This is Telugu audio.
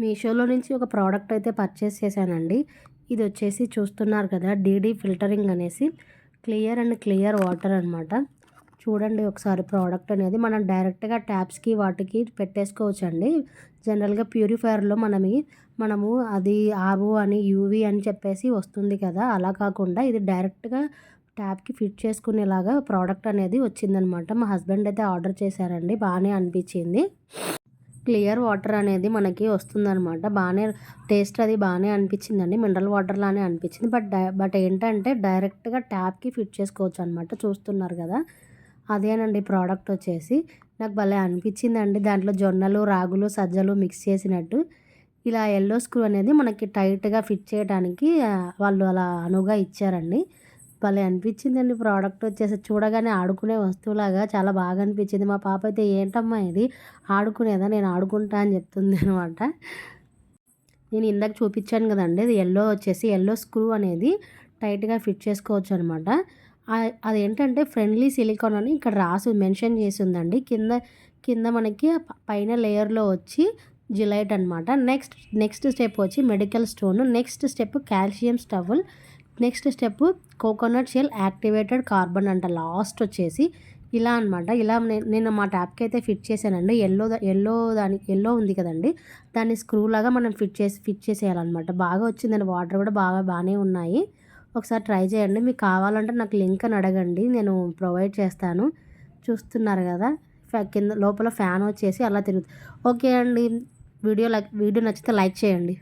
మీషోలో నుంచి ఒక ప్రోడక్ట్ అయితే పర్చేస్ చేశానండి. ఇది వచ్చేసి చూస్తున్నారు కదా, డీడీ ఫిల్టరింగ్ అనేసి క్లియర్ వాటర్ అనమాట. చూడండి ఒకసారి ప్రోడక్ట్ అనేది మనం డైరెక్ట్గా ట్యాప్స్కి వాటికి పెట్టేసుకోవచ్చండి. జనరల్గా ప్యూరిఫైయర్లో మనము అది ఆర్ఓ అని యూవీ అని చెప్పేసి వస్తుంది కదా, అలా కాకుండా ఇది డైరెక్ట్గా ట్యాప్కి ఫిట్ చేసుకునేలాగా ప్రోడక్ట్ అనేది వచ్చిందనమాట. మా హస్బెండ్ అయితే ఆర్డర్ చేశారండి, బాగానే అనిపించింది. క్లియర్ వాటర్ అనేది మనకి వస్తుందనమాట. బాగానే టేస్ట్ అది బాగానే అనిపించిందండి. మినరల్ వాటర్ లానే అనిపించింది. బట్ ఏంటంటే డైరెక్ట్గా ట్యాప్కి ఫిట్ చేసుకోవచ్చు అనమాట. చూస్తున్నారు కదా, అదేనండి ప్రోడక్ట్ వచ్చేసి. నాకు భలే అనిపించిందండి. దాంట్లో జొన్నలు, రాగులు, సజ్జలు మిక్స్ చేసినట్టు ఇలా ఎల్లో స్క్రూ అనేది మనకి టైట్గా ఫిట్ చేయడానికి వాళ్ళు అలా అనువుగా ఇచ్చారండి. భలే అనిపించిందండి ప్రోడక్ట్ వచ్చేసి. చూడగానే ఆడుకునే వస్తువులాగా చాలా బాగా అనిపించింది. మా పాప అయితే ఏంటమ్మా ఇది ఆడుకునేదా, నేను ఆడుకుంటా అని చెప్తుంది అనమాట. నేను ఇందాక చూపించాను కదండి, అది ఎల్లో స్క్రూ అనేది టైట్గా ఫిట్ చేసుకోవచ్చు అనమాట. అదేంటంటే ఫ్రెండ్లీ సిలికాన్ అని ఇక్కడ మెన్షన్ చేసి ఉందండి. కింద మనకి పైన లేయర్లో వచ్చి జిలైట్ అనమాట. నెక్స్ట్ స్టెప్ వచ్చి medical stone, next step calcium స్టవుల్, next step coconut shell activated carbon అంట. లాస్ట్ వచ్చేసి ఇలా అనమాట. ఇలా నేను మా ట్యాప్కి అయితే ఫిట్ చేశానండి. ఎల్లో ఉంది కదండి, దాన్ని స్క్రూ లాగా మనం ఫిట్ చేసేయాలన్నమాట. బాగా వచ్చిందండి. వాటర్ కూడా బాగానే ఉన్నాయి. ఒకసారి ట్రై చేయండి. మీకు కావాలంటే నాకు లింక్ అని అడగండి, నేను ప్రొవైడ్ చేస్తాను. చూస్తున్నారు కదా, కింద లోపల ఫ్యాన్ వచ్చేసి అలా తిరుగుతుంది. ఓకే అండి, వీడియో నచ్చితే లైక్ చేయండి.